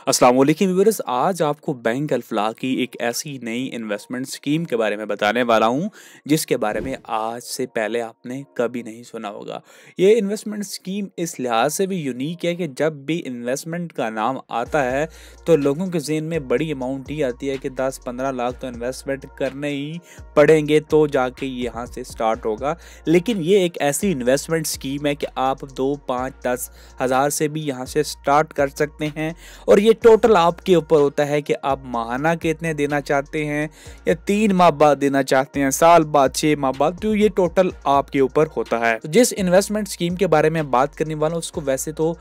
अस्सलाम वालेकुम व्यूअर्स, आज आपको बैंक अल्फलाह की एक ऐसी नई इन्वेस्टमेंट स्कीम के बारे में बताने वाला हूं जिसके बारे में आज से पहले आपने कभी नहीं सुना होगा। ये इन्वेस्टमेंट स्कीम इस लिहाज से भी यूनिक है कि जब भी इन्वेस्टमेंट का नाम आता है तो लोगों के ज़हन में बड़ी अमाउंट ही आती है कि 10-15 लाख तो इन्वेस्टमेंट करने ही पड़ेंगे तो जाके यहाँ से स्टार्ट होगा। लेकिन ये एक ऐसी इन्वेस्टमेंट स्कीम है कि आप 2, 5, 10 हज़ार से भी यहाँ से स्टार्ट कर सकते हैं और ये टोटल आपके ऊपर होता है कि आप माहाना कितने देना चाहते हैं या 3 माह बाद देना चाहते हैं, साल बाद, 6 माह बाद, तो ये टोटल आपके ऊपर होता है। तो जिस इन्वेस्टमेंट स्कीम के बारे में बात करने वाला हूं उसको वैसे तो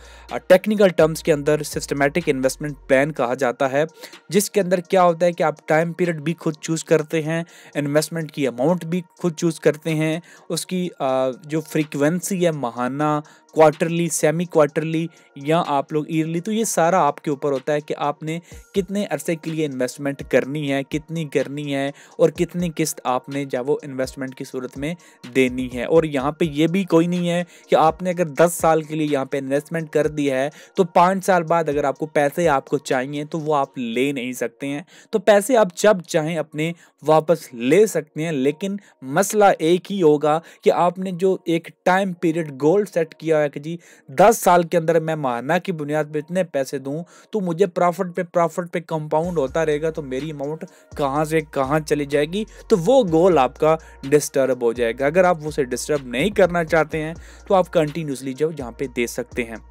टेक्निकल टर्म्स के अंदर सिस्टमैटिक इन्वेस्टमेंट प्लान कहा जाता है, जिसके अंदर क्या होता है कि आप टाइम पीरियड भी खुद चूज करते हैं, इन्वेस्टमेंट की अमाउंट भी खुद चूज करते हैं, उसकी जो फ्रीक्वेंसी है माहाना, क्वार्टरली, सेमी क्वार्टरली या आप लोग ईयरली, तो ये सारा आपके ऊपर होता है कि आपने कितने अरसे के लिए इन्वेस्टमेंट करनी है, कितनी करनी है और कितनी किस्त आपने जब वो इन्वेस्टमेंट की सूरत में देनी है। और यहाँ पे ये भी कोई नहीं है कि आपने अगर 10 साल के लिए यहाँ पे इन्वेस्टमेंट कर दी है तो 5 साल बाद अगर आपको पैसे आपको चाहिए तो वो आप ले नहीं सकते हैं। तो पैसे आप जब चाहें अपने वापस ले सकते हैं, लेकिन मसला एक ही होगा कि आपने जो एक टाइम पीरियड गोल सेट किया है कि जी 10 साल के अंदर मैं माहाना की बुनियाद पे इतने पैसे दूं तो मुझे प्रॉफिट पे कंपाउंड होता रहेगा, तो मेरी अमाउंट कहां से कहां चली जाएगी, तो वो गोल आपका डिस्टर्ब हो जाएगा। अगर आप उसे डिस्टर्ब नहीं करना चाहते हैं तो आप कंटिन्यूसली जो जहां पे दे सकते हैं।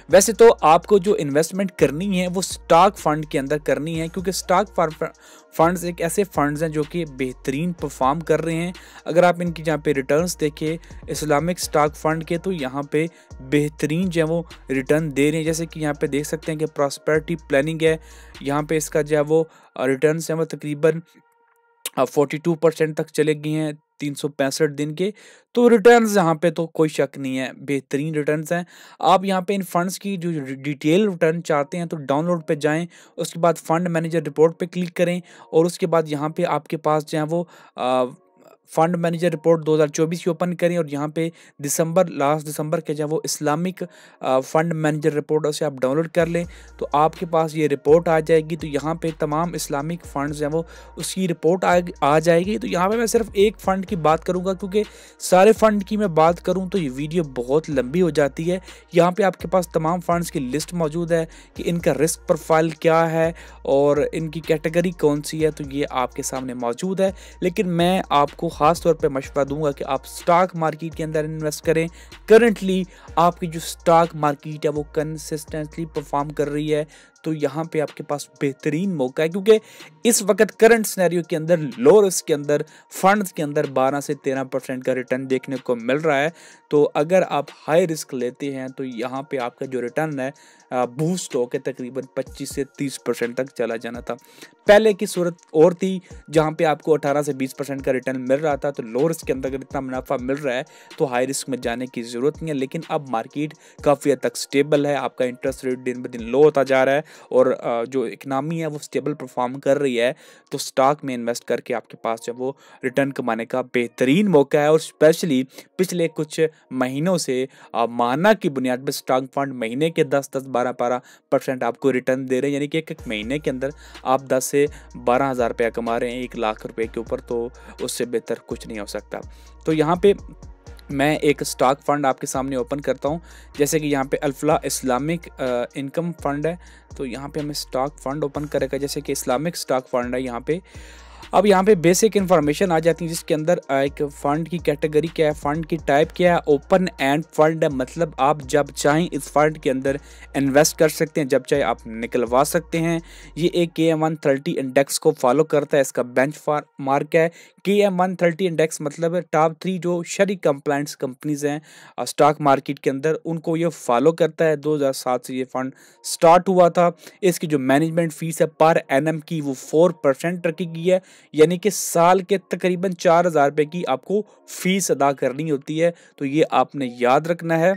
वैसे तो आपको जो इन्वेस्टमेंट करनी है वो स्टॉक फंड के अंदर करनी है, क्योंकि स्टॉक फंड्स एक ऐसे फंड्स हैं जो कि बेहतरीन परफॉर्म कर रहे हैं। अगर आप इनकी जहाँ पे रिटर्न्स देखें इस्लामिक स्टॉक फंड के, तो यहाँ पे बेहतरीन जो है वो रिटर्न दे रहे हैं। जैसे कि यहाँ पे देख सकते हैं कि प्रॉस्पेरिटी प्लानिंग है, यहाँ पे इसका जो है वो रिटर्न्स हैं वो तकरीबन 42% तक चले गए हैं 365 दिन के। तो रिटर्न्स यहाँ पे तो कोई शक नहीं है, बेहतरीन रिटर्न्स हैं। आप यहाँ पे इन फंड्स की जो डिटेल रिटर्न चाहते हैं तो डाउनलोड पे जाएं, उसके बाद फंड मैनेजर रिपोर्ट पे क्लिक करें और उसके बाद यहाँ पे आपके पास जो है वो फंड मैनेजर रिपोर्ट 2024 की ओपन करें और यहाँ पे लास्ट दिसंबर के जो वो इस्लामिक फंड मैनेजर रिपोर्ट उसे आप डाउनलोड कर लें तो आपके पास ये रिपोर्ट आ जाएगी। तो यहाँ पे तमाम इस्लामिक फंड्स हैं वो उसकी रिपोर्ट आ जाएगी। तो यहाँ पे मैं सिर्फ एक फ़ंड की बात करूँगा, क्योंकि सारे फंड की मैं बात करूँ तो ये वीडियो बहुत लंबी हो जाती है। यहाँ पे आपके पास तमाम फंड्स की लिस्ट मौजूद है कि इनका रिस्क प्रोफाइल क्या है और इनकी कैटेगरी कौन सी है, तो ये आपके सामने मौजूद है। लेकिन मैं आपको ख़ास तौर पे मशवरा दूंगा कि आप स्टॉक मार्केट के अंदर इन्वेस्ट करें। करंटली आपकी जो स्टॉक मार्केट है वो कंसिस्टेंटली परफॉर्म कर रही है, तो यहाँ पे आपके पास बेहतरीन मौका है, क्योंकि इस वक्त करंट सिनेरियो के अंदर लो रिस्क के अंदर फंड्स के अंदर 12 से 13% का रिटर्न देखने को मिल रहा है। तो अगर आप हाई रिस्क लेते हैं तो यहाँ पे आपका जो रिटर्न है बूस्ट होकर तकरीबन 25 से 30% तक चला जाना था। पहले की सूरत और थी जहाँ पे आपको 18 से 20% का रिटर्न मिल रहा था। तो लो रिस्क के अंदर अगर इतना मुनाफा मिल रहा है तो हाई रिस्क में जाने की ज़रूरत नहीं है। लेकिन अब मार्केट काफ़ी हद तक स्टेबल है, आपका इंटरेस्ट रेट दिन ब दिन लो होता जा रहा है और जो इकनॉमी है वो स्टेबल परफॉर्म कर रही है, तो स्टॉक में इन्वेस्ट करके आपके पास जब वो रिटर्न कमाने का बेहतरीन मौका है। और स्पेशली पिछले कुछ महीनों से माहाना की बुनियाद पर स्टॉक फंड महीने के 10-10, 12-12% आपको रिटर्न दे रहे हैं, यानी कि एक महीने के अंदर आप 10 से 12 हज़ार रुपया कमा रहे हैं 1 लाख रुपए के ऊपर, तो उससे बेहतर कुछ नहीं हो सकता। तो यहाँ पे मैं एक स्टॉक फंड आपके सामने ओपन करता हूं, जैसे कि यहाँ पे अल्फला इस्लामिक इनकम फंड है। तो यहाँ पे हमें स्टॉक फंड ओपन करेगा, जैसे कि इस्लामिक स्टॉक फंड है यहाँ पे। अब यहाँ पे बेसिक इन्फॉर्मेशन आ जाती है जिसके अंदर एक फ़ंड की कैटेगरी क्या है, फ़ंड की टाइप क्या है, ओपन एंड फंड है, मतलब आप जब चाहें इस फंड के अंदर इन्वेस्ट कर सकते हैं, जब चाहे आप निकलवा सकते हैं। ये एक KM130 इंडेक्स को फॉलो करता है, इसका बेंच मार्क है KM130 इंडेक्स, मतलब टॉप 3 जो शरी कंप्लाइंट्स कंपनीज हैं स्टॉक मार्केट के अंदर, उनको ये फॉलो करता है। 2007 से ये फंड स्टार्ट हुआ था। इसकी जो मैनेजमेंट फीस है पर एनम की वो 4% रखी गई है, यानी कि साल के तकरीबन 4,000 रुपए की आपको फीस अदा करनी होती है। तो ये आपने याद रखना है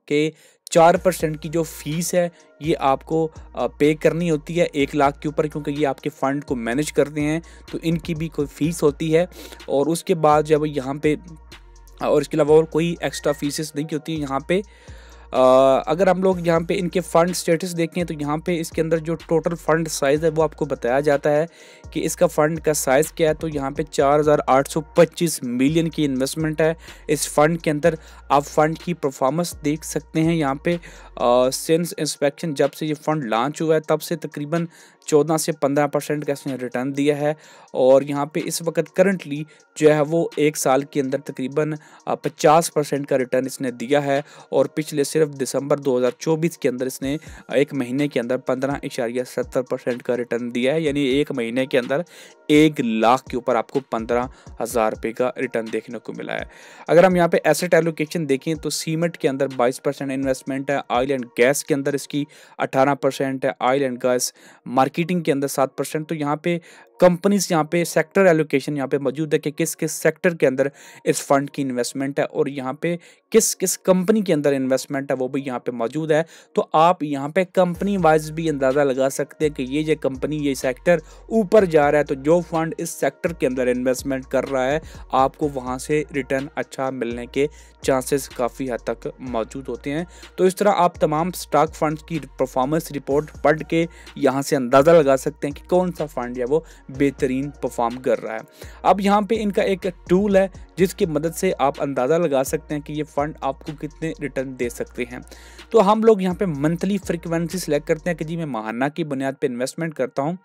कि 4% की जो फीस है ये आपको पे करनी होती है 1 लाख के ऊपर, क्योंकि ये आपके फ़ंड को मैनेज करते हैं तो इनकी भी कोई फ़ीस होती है। और उसके बाद जब यहाँ पे और इसके अलावा और कोई एक्स्ट्रा फीसेस नहीं होती है यहाँ पे। अगर हम लोग यहाँ पे इनके फ़ंड स्टेटस देखें तो यहाँ पे इसके अंदर जो टोटल फ़ंड साइज़ है वो आपको बताया जाता है कि इसका फ़ंड का साइज़ क्या है। तो यहाँ पे 4,825 मिलियन की इन्वेस्टमेंट है इस फ़ंड के अंदर। आप फ़ंड की परफॉर्मेंस देख सकते हैं यहाँ पे सिंस इंस्पेक्शन, जब से ये फ़ंड लॉन्च हुआ है तब से तकरीबन 14 से 15% का इसने रिटर्न दिया है। और यहाँ पे इस वक्त करंटली जो है वो 1 साल के अंदर तकरीबन 50% का रिटर्न इसने दिया है। और पिछले सिर्फ दिसंबर 2024 के अंदर इसने 1 महीने के अंदर 15.70% का रिटर्न दिया है। यानी 1 महीने के अंदर 1 लाख के ऊपर आपको 15,000 रुपये का रिटर्न देखने को मिला है। अगर हम यहाँ पे एसेट एलोकेशन देखें तो सीमेंट के अंदर 22% इन्वेस्टमेंट है, ऑयल एंड गैस के अंदर इसकी 18% है, ऑयल एंड गैस मार्केटिंग के अंदर 7%। तो यहाँ पे कंपनीज, यहाँ पे सेक्टर एलोकेशन यहाँ पे मौजूद है कि किस किस सेक्टर के अंदर इस फंड की इन्वेस्टमेंट है और यहाँ पे किस किस कंपनी के अंदर इन्वेस्टमेंट है वो भी यहाँ पे मौजूद है। तो आप यहाँ पे कंपनी वाइज भी अंदाज़ा लगा सकते हैं कि ये कंपनी, ये सेक्टर ऊपर जा रहा है तो जो फंड इस सेक्टर के अंदर इन्वेस्टमेंट कर रहा है आपको वहाँ से रिटर्न अच्छा मिलने के चांसेस काफ़ी हद तक मौजूद होते हैं। तो इस तरह आप तमाम स्टॉक फंड्स की परफॉर्मेंस रिपोर्ट पढ़ के यहाँ से अंदाज़ा लगा सकते हैं कि कौन सा फंड है वो बेहतरीन परफॉर्म कर रहा है। अब यहाँ पे इनका एक टूल है जिसकी मदद से आप अंदाज़ा लगा सकते हैं कि ये फंड आपको कितने रिटर्न दे सकते हैं। तो हम लोग यहाँ पे मंथली फ्रीक्वेंसी सेलेक्ट करते हैं कि जी मैं माहाना की बुनियाद पे इन्वेस्टमेंट करता हूँ।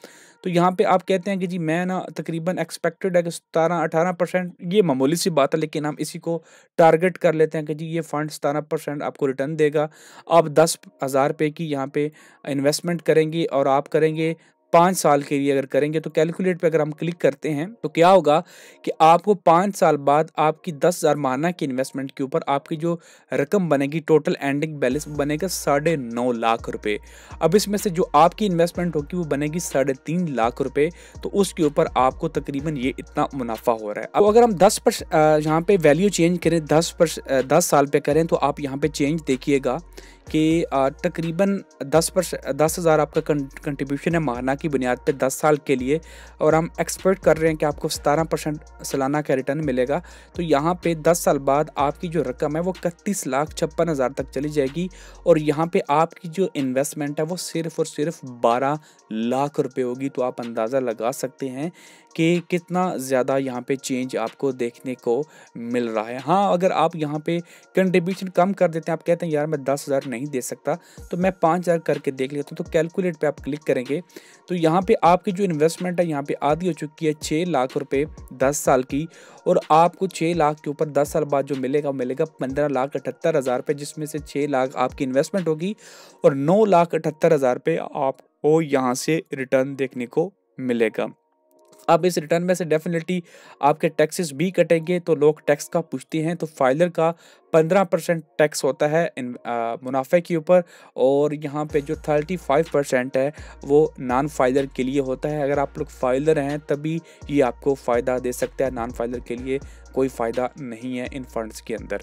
तो यहाँ पे आप कहते हैं कि जी मैं ना तकरीबन एक्सपेक्टेड है कि 17-18%, ये मामूली सी बात है लेकिन हम इसी को टारगेट कर लेते हैं कि जी ये फंड 17% आपको रिटर्न देगा। आप 10,000 रुपये की यहाँ पे इन्वेस्टमेंट करेंगे और आप करेंगे 5 साल के लिए अगर करेंगे तो कैलकुलेट पे अगर हम क्लिक करते हैं तो क्या होगा कि आपको 5 साल बाद आपकी 10,000 माहाना की इन्वेस्टमेंट के ऊपर आपकी जो रकम बनेगी, टोटल एंडिंग बैलेंस बनेगा 9.5 लाख रुपए। अब इसमें से जो आपकी इन्वेस्टमेंट होगी वो बनेगी 3.5 लाख रुपए। तो उसके ऊपर आपको तकरीबन ये इतना मुनाफा हो रहा है। अब अगर हम 10% यहाँ पे वैल्यू चेंज करें, 10 साल पे करें तो आप यहाँ पे चेंज देखिएगा कि तकरीबन 10,000 आपका कंट्रीब्यूशन है माहाना की बुनियाद पे 10 साल के लिए और हम एक्सपेक्ट कर रहे हैं कि आपको 17% सालाना का रिटर्न मिलेगा। तो यहाँ पे 10 साल बाद आपकी जो रकम है वो 31,56,000 तक चली जाएगी और यहाँ पे आपकी जो इन्वेस्टमेंट है वो सिर्फ और सिर्फ 12 लाख रुपए होगी। तो आप अंदाज़ा लगा सकते हैं कि कितना ज़्यादा यहाँ पे चेंज आपको देखने को मिल रहा है। हाँ, अगर आप यहाँ पे कंट्रीब्यूशन कम कर देते हैं, आप कहते हैं यार मैं 10,000 नहीं दे सकता तो मैं 5,000 करके देख लेता हूँ, तो कैलकुलेट पे आप क्लिक करेंगे तो यहाँ पे आपकी जो इन्वेस्टमेंट है यहाँ पे आधी हो चुकी है 6 लाख रुपए 10 साल की। और आपको 6 लाख के ऊपर 10 साल बाद जो मिलेगा वो मिलेगा 15,78,000 रुपये, जिसमें से 6 लाख आपकी इन्वेस्टमेंट होगी और 9,78,000 रुपये आपको यहाँ से रिटर्न देखने को मिलेगा। अब इस रिटर्न में से डेफिनेटली आपके टैक्सेस भी कटेंगे। तो लोग टैक्स का पूछते हैं तो फाइलर का 15% टैक्स होता है मुनाफे के ऊपर और यहाँ पे जो 35% है वो नॉन फाइलर के लिए होता है। अगर आप लोग फाइलर हैं तभी ये आपको फ़ायदा दे सकता है, नॉन फाइलर के लिए कोई फ़ायदा नहीं है इन फंड्स के अंदर।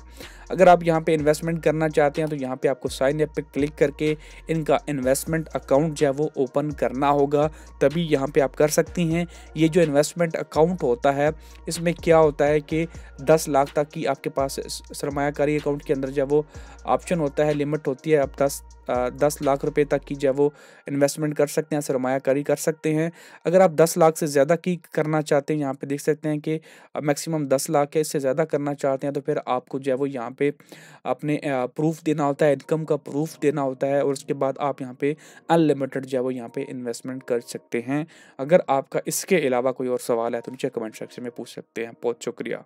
अगर आप यहाँ पे इन्वेस्टमेंट करना चाहते हैं तो यहाँ पे आपको साइन अप पे क्लिक करके इनका इन्वेस्टमेंट अकाउंट जो है वो ओपन करना होगा, तभी यहाँ पे आप कर सकती हैं। ये जो इन्वेस्टमेंट अकाउंट होता है इसमें क्या होता है कि 10 लाख तक की आपके पास सरमायाकारी अकाउंट के अंदर जब वो ऑप्शन होता है, लिमिट होती है, आप 10 लाख रुपए तक की जब वो इन्वेस्टमेंट कर सकते हैं, सरमायाकारी कर सकते हैं। अगर आप 10 लाख से ज़्यादा की करना चाहते हैं, यहाँ पे देख सकते हैं कि मैक्सिमम 10 लाख है, इससे ज़्यादा करना चाहते हैं तो फिर आपको जो है वो यहाँ पे अपने प्रूफ देना होता है, इनकम का प्रूफ देना होता है और उसके बाद आप यहाँ पे अनलिमिटेड जो है वो यहाँ पे इन्वेस्टमेंट कर सकते हैं। अगर आपका इसके अलावा कोई और सवाल है तो नीचे कमेंट सेक्शन में पूछ सकते हैं। बहुत शुक्रिया।